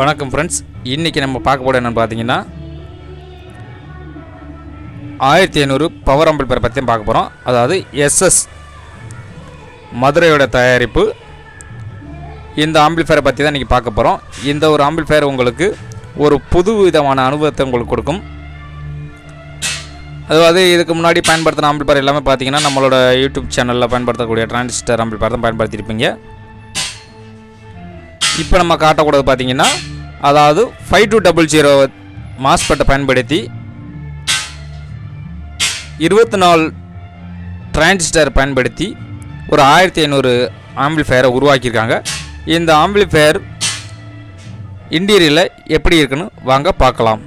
வணக்கம் ஃப்ரெண்ட்ஸ், இன்றைக்கி நம்ம பார்க்க போகிறது என்னென்னு பார்த்தீங்கன்னா 1500 பவர் ஆம்பிளிஃபையர் பற்றியும் பார்க்க போகிறோம். அதாவது எஸ்எஸ் மதுரையோட தயாரிப்பு இந்த ஆம்பிளிஃபையரை பற்றி தான் இன்றைக்கி பார்க்க போகிறோம். இந்த ஒரு ஆம்பிளிஃபையர் உங்களுக்கு ஒரு புது விதமான அனுபவத்தை உங்களுக்கு கொடுக்கும். அதாவது இதுக்கு முன்னாடி பயன்படுத்தின ஆம்பிளிஃபையர் எல்லாமே பார்த்தீங்கன்னா நம்மளோட யூடியூப் சேனலில் பயன்படுத்தக்கூடிய டிரான்சிஸ்டர் ஆம்பிளிஃபையர் தான் பயன்படுத்தியிருப்பீங்க. இப்போ நம்ம காட்டக்கூடாது பார்த்தீங்கன்னா, அதாவது 5200 மாஸ்பெட்டை பயன்படுத்தி 24 டிரான்சிஸ்டர் பயன்படுத்தி ஒரு 1500 ஆம்பிளிஃபையரை உருவாக்கியிருக்காங்க. இந்த ஆம்பிளிஃபையர் இன்டீரியரில் எப்படி இருக்குன்னு வாங்க பார்க்கலாம்.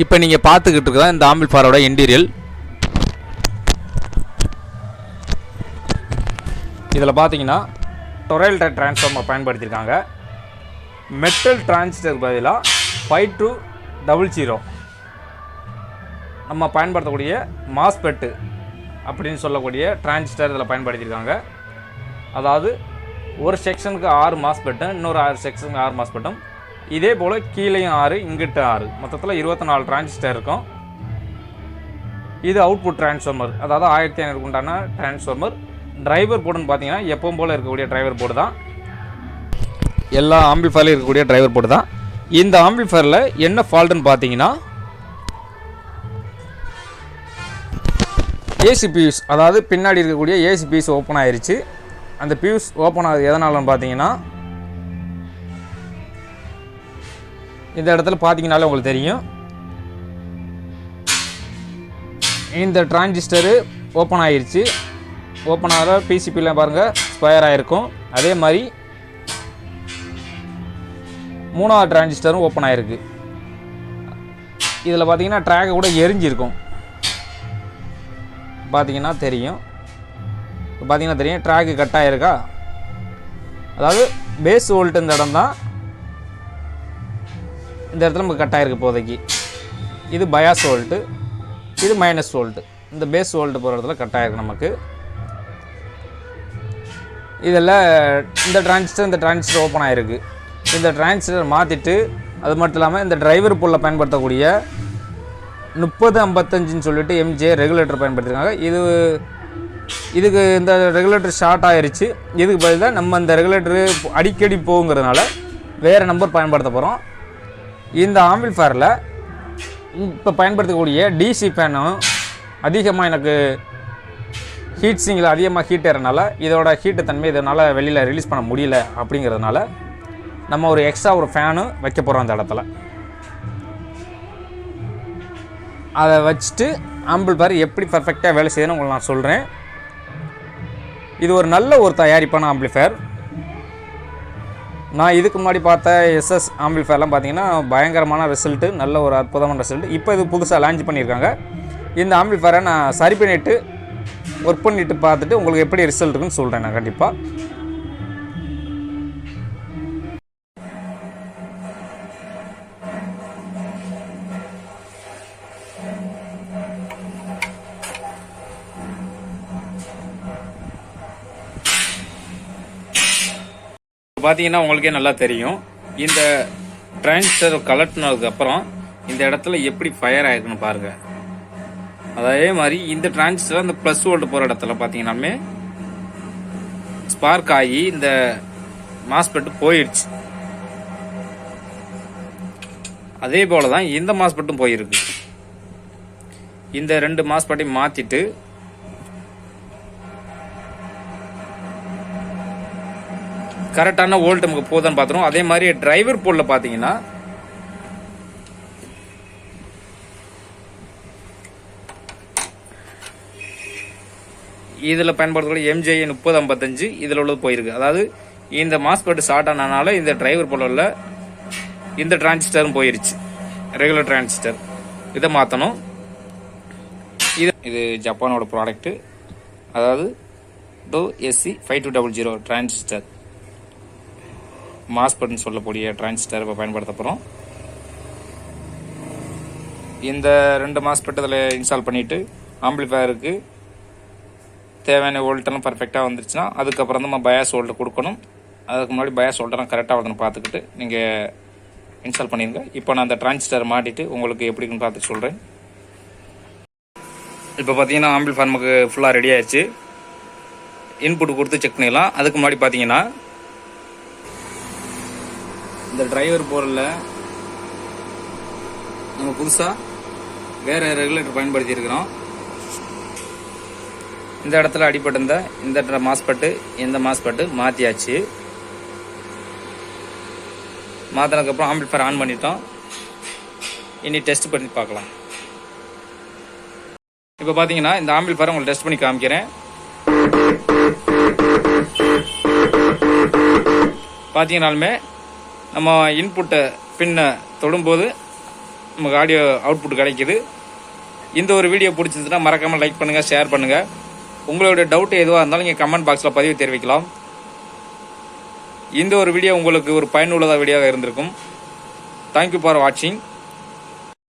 இப்போ நீங்கள் பார்த்துக்கிட்டு இருக்கிற இந்த ஆம்பிளிஃபையரோட இன்டீரியல். இதில் பார்த்தீங்கன்னா டொரைல் டிரான்ஸ்ஃபார்மர் பயன்படுத்தியிருக்காங்க. மெட்டல் டிரான்சிஸ்டர் பதிலாக 5200 நம்ம பயன்படுத்தக்கூடிய மாஸ்பெட்டு அப்படின்னு சொல்லக்கூடிய டிரான்சிஸ்டர் இதில் பயன்படுத்தியிருக்காங்க. அதாவது ஒரு செக்ஷனுக்கு 6 மாஸ்பெட்டும், இன்னொரு 6 செக்ஷனுக்கு 6 மாஸ்பெட்டும், இதே போல் கீழேயும் 6 இங்கிட்ட 6, மொத்தத்தில் 24 டிரான்சிஸ்டர் இருக்கும். இது அவுட்புட் டிரான்ஸ்ஃபார்மர், அதாவது 1500 உண்டான டிரான்ஸ்ஃபார்மர். டிரைவர் போர்டுன்னு பார்த்தீங்கன்னா எப்பவும் போல் இருக்கக்கூடிய டிரைவர் போர்டு தான், எல்லா ஆம்பிளிஃபையர்லையும் இருக்கக்கூடிய டிரைவர் போர்டு தான். இந்த ஆம்பிளிஃபையரில் என்ன ஃபால்ட்டுன்னு பார்த்தீங்கன்னா, ஏசி பியூஸ், அதாவது பின்னாடி இருக்கக்கூடிய ஏசி பியூஸ் ஓப்பன் ஆயிடுச்சு. அந்த பியூஸ் ஓப்பன் ஆகுது எதனாலன்னு பார்த்தீங்கன்னா, இந்த இடத்துல பார்த்தீங்கன்னாலே உங்களுக்கு தெரியும், இந்த டிரான்சிஸ்டரு ஓப்பன் ஆயிடுச்சு. ஓப்பன் ஆகிற பிசிபியில் பாருங்கள் ஸ்கொயர் ஆகிருக்கும். அதே மாதிரி 3வது டிரான்சிஸ்டரும் ஓப்பன் ஆகிருக்கு. இதில் பார்த்தீங்கன்னா ட்ராக்கை கூட எரிஞ்சிருக்கும், பார்த்தீங்கன்னா தெரியும். பார்த்தீங்கன்னா தெரியும் ட்ராக்கு கட் ஆகிருக்கா. அதாவது பேஸ் வோல்ட் இந்த இடம் தான், இந்த இடத்துல நமக்கு கட் ஆகிருக்கு இப்போதைக்கு. இது பயாஸ் வோல்ட்டு, இது மைனஸ் வோல்ட்டு. இந்த பேஸ் வோல்ட்டு போகிற இடத்துல கட் ஆகிருக்கு நமக்கு. இதில் இந்த டிரான்சிஸ்டர் ஓப்பன் ஆகிருக்கு. இந்த டிரான்சிஸ்டர் மாற்றிட்டு, அது மட்டும் இல்லாமல் இந்த டிரைவர் போலில் பயன்படுத்தக்கூடிய 3055 சொல்லிட்டு எம்ஜே ரெகுலேட்டர் பயன்படுத்திருக்காங்க. இதுக்கு இந்த ரெகுலேட்டர் ஷார்ட் ஆகிருச்சு. இதுக்கு பதிலாக நம்ம இந்த ரெகுலேட்டரு அடிக்கடி போகுங்கிறதுனால வேறு நம்பர் பயன்படுத்த போகிறோம். இந்த ஆம்பிளிஃபையரில் இப்போ பயன்படுத்தக்கூடிய டிசி ஃபேனும் அதிகமாக எனக்கு ஹீட் சிங்கில் அதிகமாக ஹீட் ஏறனால இதோட ஹீட்டு தன்மை இதனால் வெளியில் ரிலீஸ் பண்ண முடியல. அப்படிங்கிறதுனால நம்ம ஒரு எக்ஸ்ட்ரா ஒரு ஃபேனு வைக்க போகிறோம் அந்த இடத்துல. அதை வச்சுட்டு ஆம்பிளிஃபையர் எப்படி பர்ஃபெக்டாக வேலை செய்யணும்னு உங்களுக்கு நான் சொல்கிறேன். இது ஒரு நல்ல ஒரு தயாரிப்பான ஆம்பிளிஃபையர். நான் இதுக்கு முன்னாடி பார்த்த எஸ்எஸ் ஆம்பிளிஃபையர்லாம் பார்த்தீங்கன்னா பயங்கரமான ரிசல்ட்டு, நல்ல ஒரு அற்புதமான ரிசல்ட். இப்போ இது புதுசாக லான்ச் பண்ணியிருக்காங்க. இந்த ஆம்பிளிஃபையரை நான் சரி பண்ணிவிட்டு ஒர்க் பண்ணிவிட்டு பார்த்துட்டு உங்களுக்கு எப்படி ரிசல்ட் இருக்குன்னு சொல்கிறேன் நான் கண்டிப்பாக. பார்த்தீங்கன்னா உங்களுக்கே நல்லா தெரியும், இந்த டிரான்சிஸ்டர் கலட்டினதுக்கப்புறம் இந்த இடத்துல எப்படி ஃபயர் ஆகிருக்குன்னு பாருங்கள். அதே மாதிரி இந்த டிரான்சிஸ்டர் அந்த ப்ளஸ் வோல்ட் போகிற இடத்துல பார்த்தீங்கன்னாமே ஸ்பார்க் ஆகி இந்த மாஸ்பெட்டு போயிடுச்சு. அதே போல தான் இந்த மாஸ்பெட்டும் போயிருக்கு. இந்த 2 மாஸ்பெட்டையும் மாற்றிட்டு கரெக்டான வோல்ட் நமக்கு போதான்னு பார்த்துரும். அதே மாதிரி டிரைவர் போலில் பார்த்தீங்கன்னா இதில் பயன்படுத்தக்கூடிய எம்ஜே 3055 இதில் உள்ளது போயிருக்கு. அதாவது இந்த மாஸ்பெட் ஷார்ட் ஆனதுனால இந்த டிரைவர் போல உள்ள இந்த டிரான்சிஸ்டரும் போயிருச்சு, ரெகுலர் டிரான்சிஸ்டர். இதை மாற்றணும். இது ஜப்பானோட ப்ராடக்ட்டு, அதாவது SC 5200 டிரான்சிஸ்டர் மாஸ்பெட்னு சொல்லக்கூடிய டிரான்சிஸ்டர் இப்போ பயன்படுத்த போகிறோம். இந்த 2 மாஸ்பெட் இதில் இன்ஸ்டால் பண்ணிவிட்டு ஆம்பிளிஃபையருக்கு தேவையான வோல்ட்டெல்லாம் பர்ஃபெக்டாக வந்துருச்சுன்னா அதுக்கப்புறம் தான் நம்ம பயாஸ் வோல்ட் கொடுக்கணும். அதுக்கு முன்னாடி பயாஸ் வோல்ட்டெல்லாம் கரெக்டாக வருதுன்னு பார்த்துக்கிட்டு நீங்கள் இன்ஸ்டால் பண்ணிடுங்க. இப்போ நான் அந்த டிரான்சிஸ்டர் மாட்டிட்டு உங்களுக்கு எப்படின்னு பார்த்துட்டு சொல்கிறேன். இப்போ பார்த்தீங்கன்னா ஆம்பிளிஃபையர் நமக்கு ஃபுல்லாக ரெடி ஆயிடுச்சு. இன்புட் கொடுத்து செக் பண்ணிடலாம். அதுக்கு முன்னாடி பார்த்தீங்கன்னா இந்த டிரைவர் போர்டில் நம்ம புதுசாக வேறு ரெகுலேட்டர் பயன்படுத்தி இருக்கிறோம். இந்த இடத்துல அடிபட்டிருந்த இந்த மாஸ்பெட்டு இந்த மாஸ்பெட்டு மாற்றியாச்சு. மாற்றினதுக்கப்புறம் ஆம்பிளிஃபையர் ஆன் பண்ணிட்டோம். இனி டெஸ்ட் பண்ணி பார்க்கலாம். இப்போ பார்த்தீங்கன்னா இந்த ஆம்பிளிஃபையர் உங்களுக்கு டெஸ்ட் பண்ணி காமிக்கிறேன். பார்த்தீங்கன்னாலுமே நம்ம இன்புட்டை பின்னை தொடும்போது நமக்கு ஆடியோ அவுட்புட் கிடைக்குது. இந்த ஒரு வீடியோ பிடிச்சிருந்துச்சுன்னா மறக்காமல் லைக் பண்ணுங்கள், ஷேர் பண்ணுங்கள். உங்களோட டவுட் எதுவாக இருந்தாலும் நீங்கள் கமெண்ட் பாக்ஸில் பதிவு தெரிவிக்கலாம். இந்த ஒரு வீடியோ உங்களுக்கு ஒரு பயனுள்ளதாக வீடியோவாக இருந்திருக்கும். தேங்க்யூ ஃபார் வாட்சிங்.